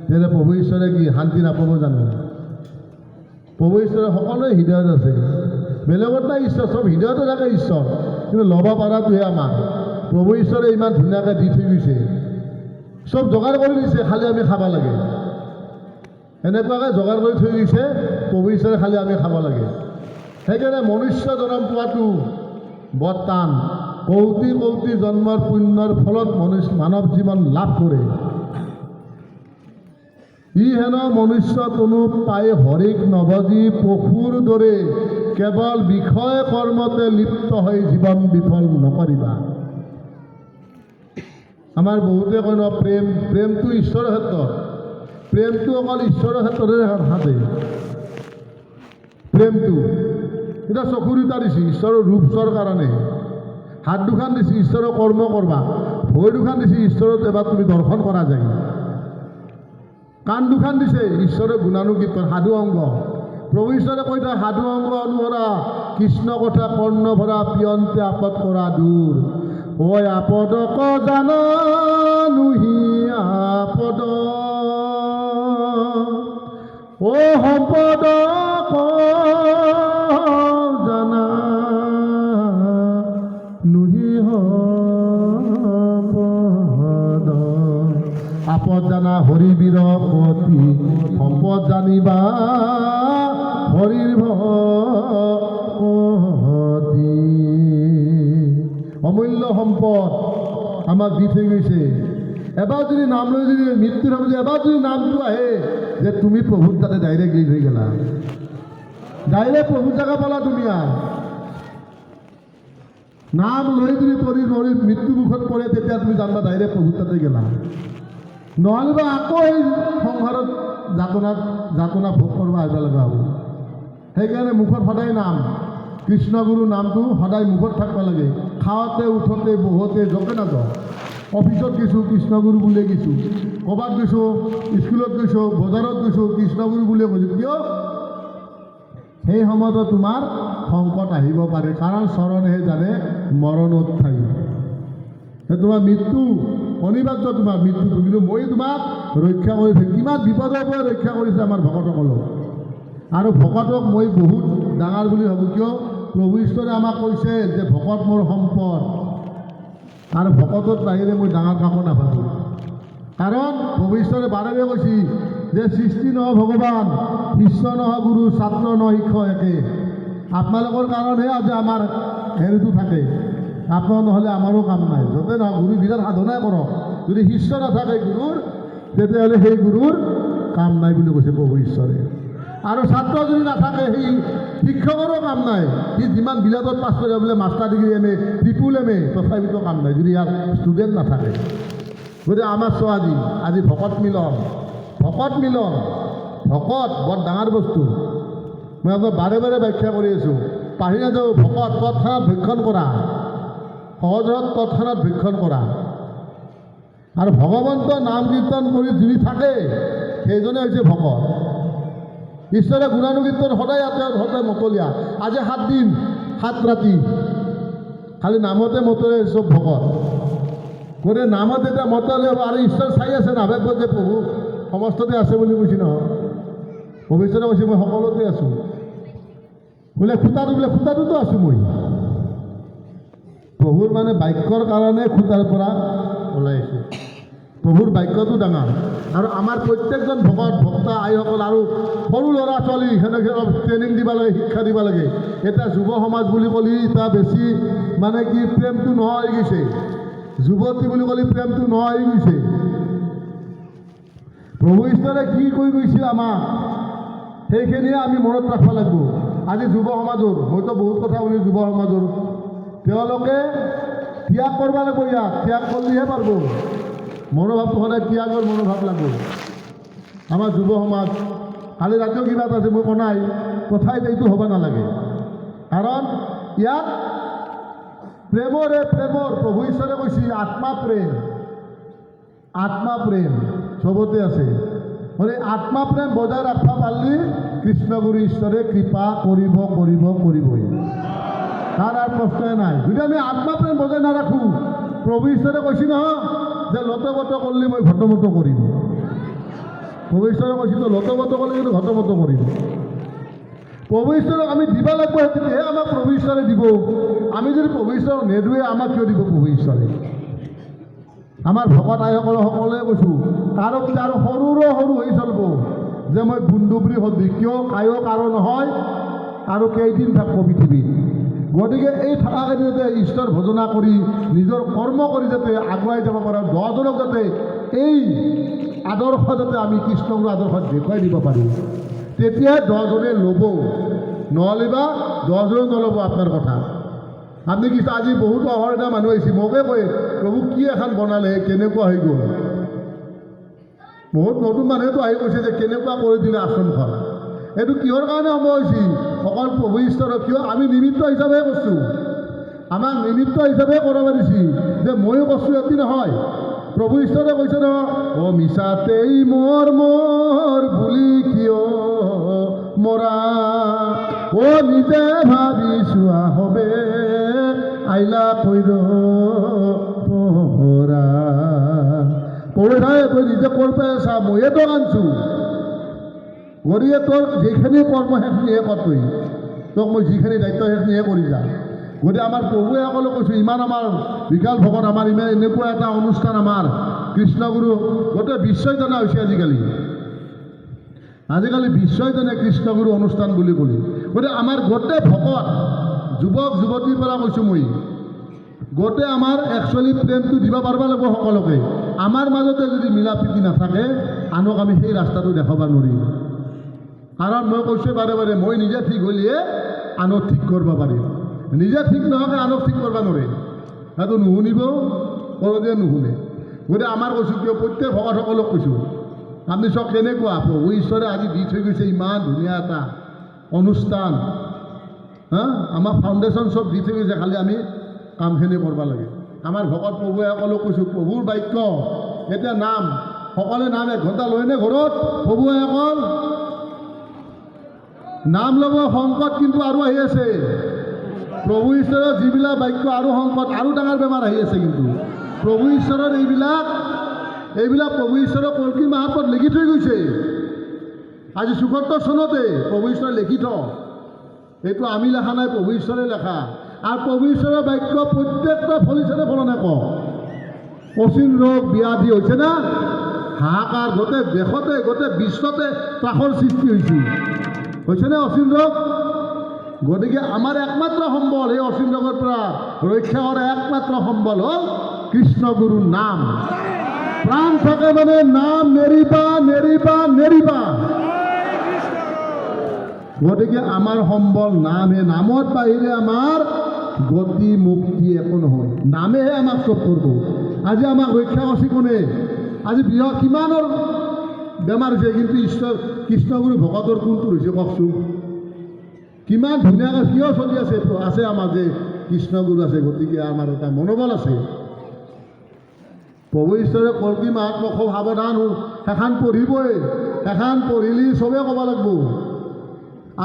তেতিয়াহ'লে প্ৰভু ঈশ্বৰে কি শান্তি নাপাব জানো? প্ৰভু ঈশ্বৰৰ সকলোৱে হৃদয়ত আছে, বেলেগত নাই ঈশ্বৰ, চব হৃদয়তে থাকে ঈশ্বৰ, কিন্তু ল'ব পৰাটোহে আমাৰ। প্ৰভু ঈশ্বৰে ইমান ধুনীয়াকৈ দি থৈ গৈছে, চব যোগাৰ কৰি দিছে, খালি আমি খাব লাগে। এনেকুৱাকৈ যোগাৰ কৰি থৈ দিছে প্ৰভু ঈশ্বৰে, খালি আমি খাব লাগে। সেইকাৰণে মনুষ্য জন্ম পোৱাটো বৰ টান। কৌটি কৌটি জন্মৰ পুণ্যৰ ফলত মানৱ জীৱন লাভ কৰে। ই হেন মনুষ্য তনু পাই হৰিক নভজি পশুৰ দৰে কেৱল বিষয় কৰ্মতে লিপ্ত হৈ জীৱন বিফল নকৰিবা। আমাৰ বহুতে কয় ন প্ৰেমটো ঈশ্বৰৰ ক্ষেত্ৰত, প্ৰেমটো অকল ঈশ্বৰৰ ক্ষেত্ৰতে নাথাকে। প্ৰেমটো এতিয়া চকুৰ দুটা দিছে ঈশ্বৰৰ ৰূপ চোৱাৰ কাৰণে, হাত দুখান দিছে ঈশ্বৰৰ কৰ্ম কৰবা, ভৰি দুখান দিছে ঈশ্বৰত এবাৰ তুমি দৰ্শন কৰা যায়, কাণ দুখান দিছে ঈশ্বৰৰ গুণানুকীৰ্তন, সাধু অংগ। প্ৰভু ঈশ্বৰে কৈ থাকে সাধু অংগ অনুসৰা কৃষ্ণ কথা কৰ্ণ ভৰা পিয়ন্তে আপদ কৰা দূৰ। ঐ আপদক জানা নুহি আপদ, ও সম্পদক জানা নুহি সম্পদ। আপদ জানা হৰি বীৰ পতি, সম্পদ জানিবা হৰিৰ ভক্তি। অমূল্য সম্পদ আমাক দি থৈ গৈছে। এবাৰ যদি নাম লৈ যদি মৃত্যুৰ সময়ত এবাৰ যদি নামটো আহে যে তুমি প্ৰভুৰ তাতে ডাইৰেক্ট লিড হৈ গেলা, ডাইৰেক্ট প্ৰভুৰ জেগা পালা তুমি। আৰু নাম লৈ যদি পৰি নৰি মৃত্যুমুখত পৰে তেতিয়া তুমি জানবা ডাইৰেক্ট প্ৰভুৰ তাতে গেলা। নহ'লে বা আকৌ এই সংসাৰত যাতনা ভোগ কৰিব আহিব লগা হ'ব। সেইকাৰণে মুখত সদায় নাম, কৃষ্ণগুৰু নামটো সদায় মুখত থাকিব লাগে। খাওঁতে উঠোতে বহোতে য'তে নাযাওঁ, অফিচত গৈছোঁ কৃষ্ণগুৰু বুলিয়ে গৈছোঁ, ক'ৰবাত গৈছোঁ, স্কুলত গৈছোঁ, বজাৰত গৈছোঁ, কৃষ্ণগুৰু বুলিয়ে কৈছোঁ। কিয়? সেই সময়তো তোমাৰ সংকট আহিব পাৰে, কাৰণ চৰণেহে জানে মৰণত ঠাই। তোমাৰ মৃত্যু অনিবাৰ্য, তোমাৰ মৃত্যুটো, কিন্তু মই তোমাক ৰক্ষা কৰিছোঁ। কিমান বিপদৰ পৰা ৰক্ষা কৰিছে আমাৰ ভকতসকলক, আৰু ভকতক মই বহুত ডাঙৰ বুলি ভাবোঁ। কিয়? প্ৰভু ঈশ্বৰে আমাক কৈছে যে ভকত মোৰ সম্পদ, আৰু ভকতত বাহিৰে মই ডাঙৰ কাকো নাভাবোঁ। কাৰণ প্ৰভু ঈশ্বৰে বাৰেৰে কৈছে যে সৃষ্টি নহ ভগৱান, শিষ্য নহ গুৰু, ছাত্ৰ নহ শিক্ষক একে। আপোনালোকৰ কাৰণেহে আজি আমাৰ হেৰিটো থাকে, আপোনাৰ নহ'লে আমাৰো কাম নাই। য'তে নহয় গুৰু বিৰাট সাধনাই কৰক, যদি শিষ্য নাথাকে গুৰুৰ তেতিয়াহ'লে সেই গুৰুৰ কাম নাই বুলি কৈছে প্ৰভু ঈশ্বৰে। আৰু ছাত্ৰ যদি নাথাকে সেই শিক্ষকৰো কাম নাই। সি যিমান বিলাতত পাছ কৰে বোলে master degree M A triple M A, তথাপিতো কাম নাই যদি ইয়াৰ ষ্টুডেণ্ট নাথাকে। গতিকে আমাৰ চোৱা আজি ভকত মিলন, ভকত মিলন, ভকত বৰ ডাঙৰ বস্তু। মই আপোনাক বাৰে বাৰে ব্যাখ্যা কৰি আছোঁ, পাহৰি নাযাওঁ। ভকত তৎক্ষণাত ভক্ষণ কৰা, সহজত তৎক্ষণাত ভক্ষণ কৰা। আৰু ভগৱন্তৰ নাম কীৰ্তন কৰি জুৰি থাকে সেইজনে হৈছে ভকত। ঈশ্বৰে গুণানুকীৰ্তন সদায় সদায় মতলীয়া। আজি 7 দিন 7 ৰাতি খালি নামতে মতলে চব ভকত। গতিকে নামত এতিয়া মতলে হ'ব, আৰু ঈশ্বৰ চাই আছে, নাভাবিব যে প্ৰভু সমস্ততে আছে বুলি কৈছে নহয়। ভৱিষ্যতে কৈছে মই সকলোতে আছোঁ বোলে, খুটাটোতো আছোঁ মই। প্ৰভুৰ মানে বাক্যৰ কাৰণে খুটাৰ পৰা ওলাইছোঁ। প্ৰভুৰ বাক্যটো ডাঙৰ। আৰু আমাৰ প্ৰত্যেকজন ভক্তা আইসকল আৰু সৰু ল'ৰা ছোৱালী সেনেকৈ অলপ ট্ৰেইনিং দিব লাগে, শিক্ষা দিব লাগে। এতিয়া যুৱ সমাজ বুলি ক'লে এতিয়া বেছি মানে কি প্ৰেমটো নোহোৱা হৈ গৈছে, যুৱতী বুলি ক'লে প্ৰেমটো নোহোৱা হৈ গৈছে। প্ৰভু ঈশ্বৰে কি কৈ গৈছিল আমাক সেইখিনিয়ে আমি মনত ৰাখিব লাগিব। আজি যুৱ সমাজৰ, মইতো বহুত কথা শুনি যুৱ সমাজৰ, তেওঁলোকে ত্যাগ কৰিব লাগিব। ইয়াক ত্যাগ কৰিলেহে পাৰিব। মনোভাৱটো সদায় ত্যাগৰ মনোভাৱ লাগিব আমাৰ যুৱ সমাজ। কালি ৰাতিও কিবা এটা আছে মই কোনাই কথাই এইটো হ'ব নালাগে, কাৰণ ইয়াত প্ৰেমৰ প্ৰভু ঈশ্বৰে কৈছে আত্মা প্ৰেম চবতে আছে। মানে আত্মা প্ৰেম বজাই ৰাখিব পাৰিলে কৃষ্ণগুৰু ঈশ্বৰে কৃপা কৰিবই, তাৰ আৰু প্ৰশ্নই নাই। যদি আমি আত্মা প্ৰেম বজাই নাৰাখোঁ, প্ৰভু ঈশ্বৰে কৈছে নহয় লতপত কৰিলে মই ঘটমত কৰিম। প্ৰভু ঈশ্বৰে কৈছিল লতপত কৰিলে কিন্তু ঘটমত কৰিম। প্ৰভু ঈশ্বৰক আমি দিব লাগিব, তেতিয়াহে আমাক প্ৰভু ঈশ্বৰে দিব। আমি যদি প্ৰভু ঈশ্বৰক নেদোৱে আমাক কিয় দিব প্ৰভু ঈশ্বৰে? আমাৰ ভকত আইসকলে সকলোৱে কৈছোঁ কাৰো আৰু সৰুৰে সৰু হৈ চলিব যে মই গুণ্ডুবৰি সদৃশ, কিয় কায়ো কাৰো নহয় আৰু কেইদিন থাকিব পৃথিৱীত। গতিকে এই থকাকেইদিন যাতে ঈশ্বৰ ভজনা কৰি নিজৰ কৰ্ম কৰি যাতে আগুৱাই যাব পাৰোঁ, দহজনক যাতে এই আদৰ্শ যাতে আমি কৃষ্ণগুৰু আদৰ্শত দেখুৱাই দিব পাৰোঁ, তেতিয়া দহজনে ল'ব, নহ'লে বা দহজনে নল'ব আপোনাৰ কথা। আপুনি কি আজি বহুত অহৰ্ণা মানুহ আহিছে, মোকে কয় প্ৰভু কি এখন বনালে কেনেকুৱা হৈ গ'ল। বহুত নতুন মানুহেতো আহি কৈছে যে কেনেকুৱা কৰি দিলে আশ্ৰমখন। এইটো কিহৰ কাৰণে সম্ভৱ হৈছিল? অকল প্ৰভু ঈশ্বৰৰ, কিয় আমি নিমিত্ত হিচাপে কৰিছোঁ, আমাক নিমিত্ত হিচাপে কৰিব দিছে যে ময়ো কৈছোঁ এটি নহয়। প্ৰভু ঈশ্বৰে কৈছে ন, অ মিছাতেই মোৰ মোৰ বুলি কিয় মৰা, অ নিজে ভাবি চোৱা হবে আইলা কৈৰ পৰা। পঢ়ে থাকে তই নিজে কৰ পাই আছা, ময়ে তোক আনছোঁ। গতিকে তোৰ যিখিনি কৰ্ম সেইখিনিহে কৰ, তোক মই যিখিনি দায়িত্ব সেইখিনিহে কৰি যা। গতিকে আমাৰ প্ৰভুৱে সকলো কৈছোঁ, ইমান আমাৰ বিকাল ভকত, আমাৰ ইমান এনেকুৱা এটা অনুষ্ঠান আমাৰ কৃষ্ণগুৰু গোটেই বিশ্বই জনা হৈছে আজিকালি। আজিকালি বিশ্বই জানে কৃষ্ণগুৰু অনুষ্ঠান বুলি ক'লে। গতিকে আমাৰ গোটেই ভকত যুৱক যুৱতীৰ পৰা কৈছোঁ মই, গোটেই আমাৰ একচুৱেলি প্ৰেমটো দিব পাৰিব লাগিব সকলোকে। আমাৰ মাজতে যদি মিলা প্ৰীতি নাথাকে আনক আমি সেই ৰাস্তাটো দেখাব নোৱাৰিম। কাৰণ মই কৈছোঁ বাৰে বাৰে, মই নিজে ঠিক হ'লেহে আনক ঠিক কৰিব পাৰিম, নিজে ঠিক নোহোৱাকৈ আনক ঠিক কৰিব নোৱাৰে। সেইটো নুশুনিব, কৰোঁতে নুশুনে। গতিকে আমাৰ কৈছোঁ কিয় প্ৰত্যেক ভকতসকলক কৈছোঁ, আপুনি চব কেনেকুৱা প্ৰভু ঈশ্বৰে আজি দি থৈ গৈছে ইমান ধুনীয়া এটা অনুষ্ঠান, আমাৰ ফাউণ্ডেশ্যন চব দি থৈ গৈছে, খালি আমি কামখিনি কৰিব লাগে। আমাৰ ভকত প্ৰভুৱে সকলোক কৈছোঁ, প্ৰভুৰ বাক্য এতিয়া নাম সকলোৱে নাম 1 ঘণ্টা লয়নে ঘৰত? প্ৰভুৱে অকল নাম ল'ব, সংকট কিন্তু আৰু আহি আছে। প্ৰভু ঈশ্বৰৰ যিবিলাক বাক্য আৰু সংকট আৰু ডাঙৰ বেমাৰ আহি আছে, কিন্তু প্ৰভু ঈশ্বৰৰ এইবিলাক প্ৰভু ঈশ্বৰৰ কল্কি মাহাত্ম্যত লিখি থৈ গৈছে। আজি ৭৪ চনতে প্ৰভু ঈশ্বৰে লিখি থ, এইটো আমি লেখা নাই, প্ৰভু ঈশ্বৰে লেখা। আৰু প্ৰভু ঈশ্বৰৰ বাক্য প্ৰত্যেকটা ফলিছেনে ফলনে কওক? অচিন ৰোগ ব্যাধি হৈছে না, হাহাকাৰ গোটেই দেশতে গোটেই বিশ্বতে ত্ৰাসৰ সৃষ্টি হৈছেনে অচিন ৰোগ? গতিকে আমাৰ একমাত্ৰ সম্বল এই অচিন ৰোগৰ পৰা ৰক্ষা কৰা একমাত্ৰ সম্বল হ'ল কৃষ্ণগুৰুৰ নাম। প্ৰাণ থাকে মানে নাম নেৰিবা নেৰিবা নেৰিবা। গতিকে আমাৰ সম্বল নামহে, নামত বাহিৰে আমাৰ গতি মুক্তি একো নহয়, নামেহে আমাক চব কৰিব। আজি আমাক ৰক্ষা কৰিছে কোনে? আজি বৃহৎ কিমানৰ বেমাৰ হৈছে, কিন্তু ঈশ্বৰ কৃষ্ণগুৰু ভকতৰ কোনটো হৈছে কওকচোন? কিমান ধুনীয়াকৈ কিয় চলি আছে আমাৰ যে কৃষ্ণগুৰু আছে। গতিকে আমাৰ এটা মনোবল আছে। প্ৰভু ঈশ্বৰে কল্কি মাহাত্ম্য খুব সাৱধান সেইখন পঢ়িবই, সেইখন পঢ়িলে চবেই ক'ব লাগিব।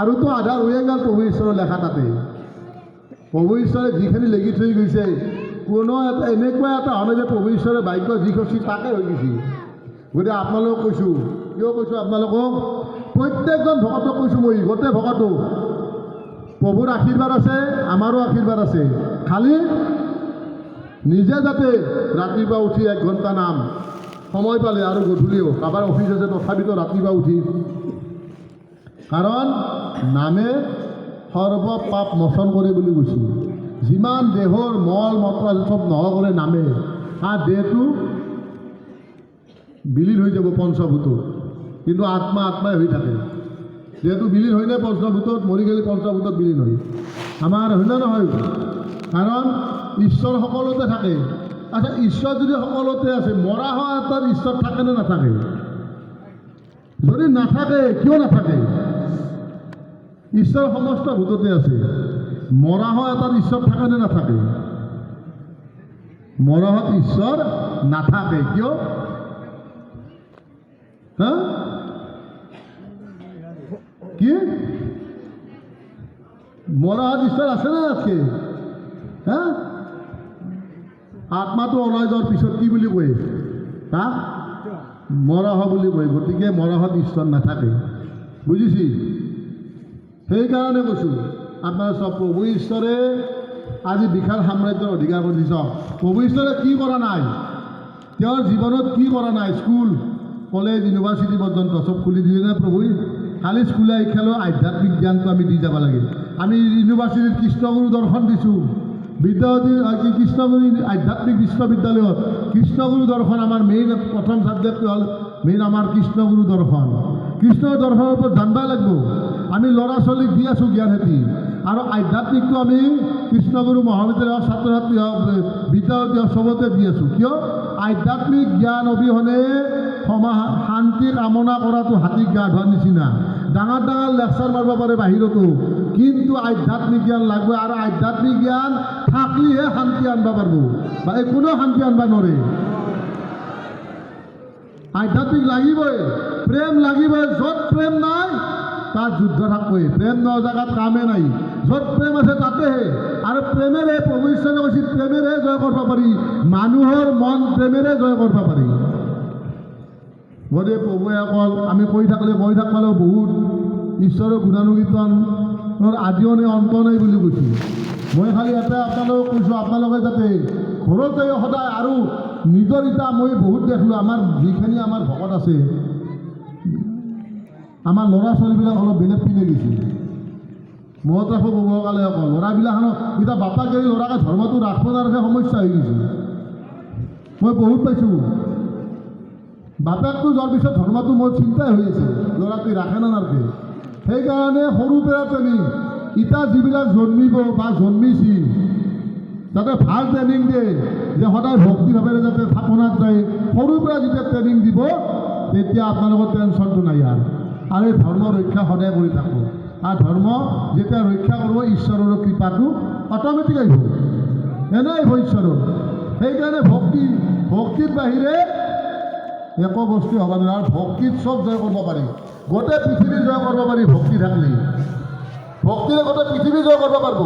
আৰুতো আধা হৈয়ে গ'ল প্ৰভু ঈশ্বৰৰ লেখা তাতে। প্ৰভু ঈশ্বৰে যিখিনি লিখি থৈ গৈছে, কোনো এটা এনেকুৱা এটা হয় যে প্ৰভু ঈশ্বৰে বাক্য যি কৈছে তাকে হৈ গৈছে। গতিকে আপোনালোকক কৈছোঁ, কিয় কৈছোঁ আপোনালোকক? প্ৰত্যেকজন ভকতক কৈছোঁ মই, গোটেই ভকতক, প্ৰভুৰ আশীৰ্বাদ আছে, আমাৰো আশীৰ্বাদ আছে। খালি নিজে যাতে ৰাতিপুৱা উঠি 1 ঘণ্টা নাম সময় পালে, আৰু গধূলিও কাৰোবাৰ অফিচ আছে তথাপিতো ৰাতিপুৱা উঠি, কাৰণ নামে সৰ্ব পাপ মোচন কৰে বুলি কৈছিল। যিমান দেহৰ মল মত্ৰ চব নোহোৱা কৰে নামে, আৰু দেহটো বিলীন হৈ যাব পঞ্চভূতত, কিন্তু আত্মাই হৈ থাকে। দেহটো বিলীন হয়নে পঞ্চভূতত? মৰি গ'লে পঞ্চভূতত বিলীন হয়। আমাৰ হয়নে নহয়? কাৰণ ঈশ্বৰ সকলোতে থাকে। আচ্ছা, ঈশ্বৰ যদি সকলোতে আছে, মৰা হোৱা এটাৰ ঈশ্বৰ থাকেনে নাথাকে? যদি নাথাকে, কিয় নাথাকে? ঈশ্বৰ সমস্ত ভূততে আছে। মৰা হোৱা এটাৰ ঈশ্বৰ থাকেনে নাথাকে? মৰা হোৱাত ঈশ্বৰ নাথাকে, কিয়? কি মৰা হোৱাত ঈশ্বৰ আছে না নাথাকে? আত্মাটো ওলাই যোৱাৰ পিছত কি বুলি কয়? কাক মৰহ বুলি কয়, গতিকে মৰহত ঈশ্বৰ নাথাকে, বুজিছি? সেইকাৰণে কৈছোঁ আপোনাৰ চব প্ৰভু ঈশ্বৰে আজি বিশাল সাম্ৰাজ্যৰ অধিকাৰ কৰি দিছ। প্ৰভু ঈশ্বৰে কি কৰা নাই, তেওঁৰ জীৱনত কি কৰা নাই? স্কুল কলেজ ইউনিভাৰ্চিটি পৰ্যন্ত চব খুলি দিলে নে প্ৰভুই? খালি স্কুলীয়া শিক্ষালৈ আধ্যাত্মিক জ্ঞানটো আমি দি যাব লাগে। আমি ইউনিভাৰ্চিটিত কৃষ্ণগুৰু দৰ্শন দিছোঁ, বিদ্যাৰ্থী কৃষ্ণগুৰু আধ্যাত্মিক বিশ্ববিদ্যালয়ত কৃষ্ণগুৰু দৰ্শন আমাৰ মেইন প্ৰথম ছাবজেক্টটো হ'ল মেইন আমাৰ কৃষ্ণগুৰু দৰ্শন। কৃষ্ণৰ দৰ্শনৰ ওপৰত জানিব লাগিব। আমি ল'ৰা ছোৱালীক দি আছোঁ জ্ঞান সেতি, আৰু আধ্যাত্মিকটো আমি কৃষ্ণগুৰু মহাবিদ্যালয় হওক, ছাত্ৰ ছাত্ৰী হওক, বিদ্যাৰ্থী হওক, চবতে দি আছোঁ। কিয়? আধ্যাত্মিক জ্ঞান অবিহনে শান্তি কামনা কৰাটো হাতীক গা ধোৱাৰ নিচিনা। ডাঙৰ ডাঙৰ লেকচাৰ মাৰিব পাৰে বাহিৰতো, কিন্তু আধ্যাত্মিক জ্ঞান লাগবে, আৰু আধ্যাত্মিক জ্ঞান থাকিলেহে শান্তি আনব পাৰিব, বা কোনেও শান্তি আনব নোৱাৰে। আধ্যাত্মিক লাগিবই, প্ৰেম লাগিবই। য'ত প্ৰেম নাই তাত যুদ্ধ থাকবই। প্ৰেম ন জেগাত কামে নাই, য'ত প্ৰেম আছে তাতেহে। আৰু প্ৰেমেৰে প্ৰভু ঈশ্বৰে কৈছিল প্ৰেমেৰে জয় কৰিব পাৰি, মানুহৰ মন প্ৰেমেৰে জয় কৰিব পাৰি। গতিকে প্ৰভুৱে অকল আমি কৈ থাকিলেও বহুত ঈশ্বৰৰ গুণানুকীৰ্তনৰ আদিও নাই অন্ত নাই বুলি কৈছোঁ। মই খালি এটাই আপোনালোকক কৈছোঁ, আপোনালোকে যাতে ঘৰতে সদায়, আৰু নিজৰ এতিয়া মই বহুত দেখিলোঁ, আমাৰ যিখিনি আমাৰ ভকত আছে, আমাৰ ল'ৰা ছোৱালীবিলাক অলপ বেলেগ পিনে গৈছে। মত ৰাখোঁ ক'ব গ'লে অকল ল'ৰাবিলাখনক এতিয়া বাপাক যদি ল'ৰাকে ধৰ্মটো ৰাখিব নাৰাখে সমস্যা হৈ গৈছে। মই বহুত পাইছোঁ, বাপেকটো যোৱাৰ পিছত ধৰ্মটো মোৰ চিন্তাই হৈ আছে, ল'ৰাটোৱে ৰাখে না নাৰাখে। সেইকাৰণে সৰুৰ পৰা ট্ৰেইনিং, এতিয়া যিবিলাক জন্মিব বা জন্মিছিল যাতে ভাল ট্ৰেইনিং দিয়ে, যে সদায় ভক্তিভাৱেৰে যাতে থাপনাত যায়, সৰুৰ পৰা যেতিয়া ট্ৰেইনিং দিব তেতিয়া আপোনালোকৰ টেনশ্যনটো নাই। আৰু এই ধৰ্ম ৰক্ষা সদায় কৰি থাকোঁ, আৰু ধৰ্ম যেতিয়া ৰক্ষা কৰিব ঈশ্বৰৰ কৃপাটো অট'মেটিক আহিব, এনেই আহিব ঈশ্বৰৰ। সেইকাৰণে ভক্তিৰ বাহিৰে একো বস্তু হ'ব নোৱাৰে। আৰু ভক্তিত চব জয় কৰিব পাৰি, গোটেই পৃথিৱী জয় কৰিব পাৰি ভক্তি থাকিলে। ভক্তিৰে গোটেই পৃথিৱী জয় কৰিব পাৰিব।